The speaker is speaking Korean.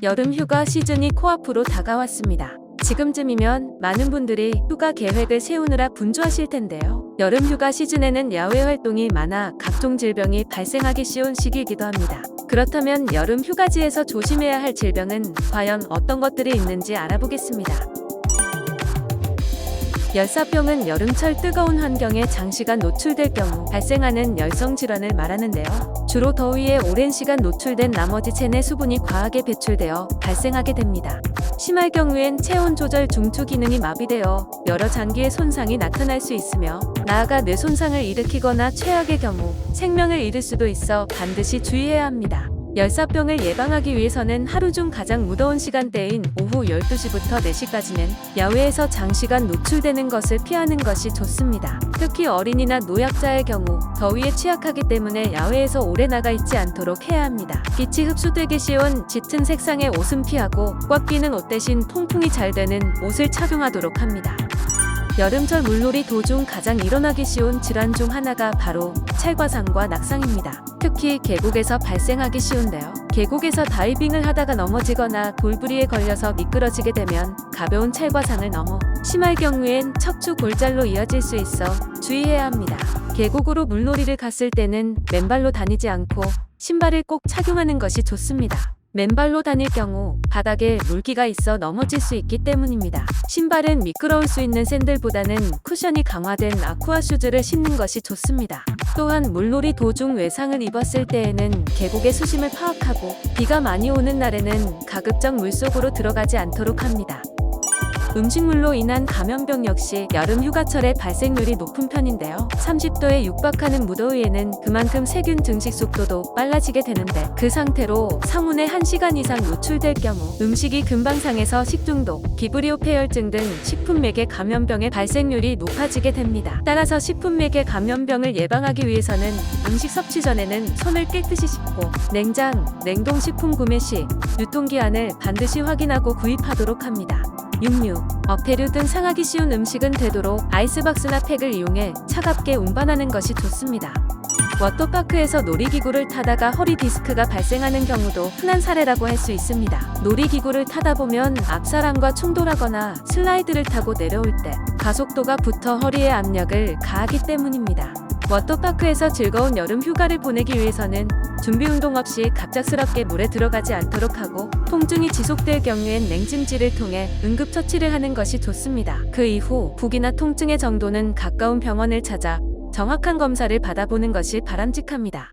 여름 휴가 시즌이 코앞으로 다가왔습니다. 지금쯤이면 많은 분들이 휴가 계획을 세우느라 분주하실 텐데요. 여름 휴가 시즌에는 야외 활동이 많아 각종 질병이 발생하기 쉬운 시기이기도 합니다. 그렇다면 여름 휴가지에서 조심해야 할 질병은 과연 어떤 것들이 있는지 알아보겠습니다. 열사병은 여름철 뜨거운 환경에 장시간 노출될 경우 발생하는 열성 질환을 말하는데요. 주로 더위에 오랜 시간 노출된 나머지 체내 수분이 과하게 배출되어 발생하게 됩니다. 심할 경우엔 체온 조절 중추 기능이 마비되어 여러 장기의 손상이 나타날 수 있으며 나아가 뇌 손상을 일으키거나 최악의 경우 생명을 잃을 수도 있어 반드시 주의해야 합니다. 열사병을 예방하기 위해서는 하루 중 가장 무더운 시간대인 오후 12시부터 4시까지는 야외에서 장시간 노출되는 것을 피하는 것이 좋습니다. 특히 어린이나 노약자의 경우 더위에 취약하기 때문에 야외에서 오래 나가 있지 않도록 해야 합니다. 빛이 흡수되기 쉬운 짙은 색상의 옷은 피하고 꽉 끼는 옷 대신 통풍이 잘 되는 옷을 착용하도록 합니다. 여름철 물놀이 도중 가장 일어나기 쉬운 질환 중 하나가 바로 찰과상과 낙상입니다. 특히 계곡에서 발생하기 쉬운데요. 계곡에서 다이빙을 하다가 넘어지거나 돌부리에 걸려서 미끄러지게 되면 가벼운 찰과상을 넘어 심할 경우엔 척추 골절로 이어질 수 있어 주의해야 합니다. 계곡으로 물놀이를 갔을 때는 맨발로 다니지 않고 신발을 꼭 착용하는 것이 좋습니다. 맨발로 다닐 경우 바닥에 물기가 있어 넘어질 수 있기 때문입니다. 신발은 미끄러울 수 있는 샌들보다는 쿠션이 강화된 아쿠아 슈즈를 신는 것이 좋습니다. 또한 물놀이 도중 외상을 입었을 때에는 계곡의 수심을 파악하고 비가 많이 오는 날에는 가급적 물속으로 들어가지 않도록 합니다. 음식물로 인한 감염병 역시 여름 휴가철에 발생률이 높은 편인데요. 30도에 육박하는 무더위에는 그만큼 세균 증식 속도도 빨라지게 되는데 그 상태로 상온에 1시간 이상 노출될 경우 음식이 금방 상해서 식중독, 비브리오 폐혈증 등 식품매개 감염병의 발생률이 높아지게 됩니다. 따라서 식품매개 감염병을 예방하기 위해서는 음식 섭취 전에는 손을 깨끗이 씻고 냉장, 냉동식품 구매 시 유통기한을 반드시 확인하고 구입하도록 합니다. 육류, 어패류 등 상하기 쉬운 음식은 되도록 아이스박스나 팩을 이용해 차갑게 운반하는 것이 좋습니다. 워터파크에서 놀이기구를 타다가 허리 디스크가 발생하는 경우도 흔한 사례라고 할 수 있습니다. 놀이기구를 타다 보면 앞사람과 충돌하거나 슬라이드를 타고 내려올 때 가속도가 붙어 허리에 압력을 가하기 때문입니다. 워터파크에서 즐거운 여름 휴가를 보내기 위해서는 준비 운동 없이 갑작스럽게 물에 들어가지 않도록 하고 통증이 지속될 경우엔 냉찜질을 통해 응급처치를 하는 것이 좋습니다. 그 이후 부기나 통증의 정도는 가까운 병원을 찾아 정확한 검사를 받아보는 것이 바람직합니다.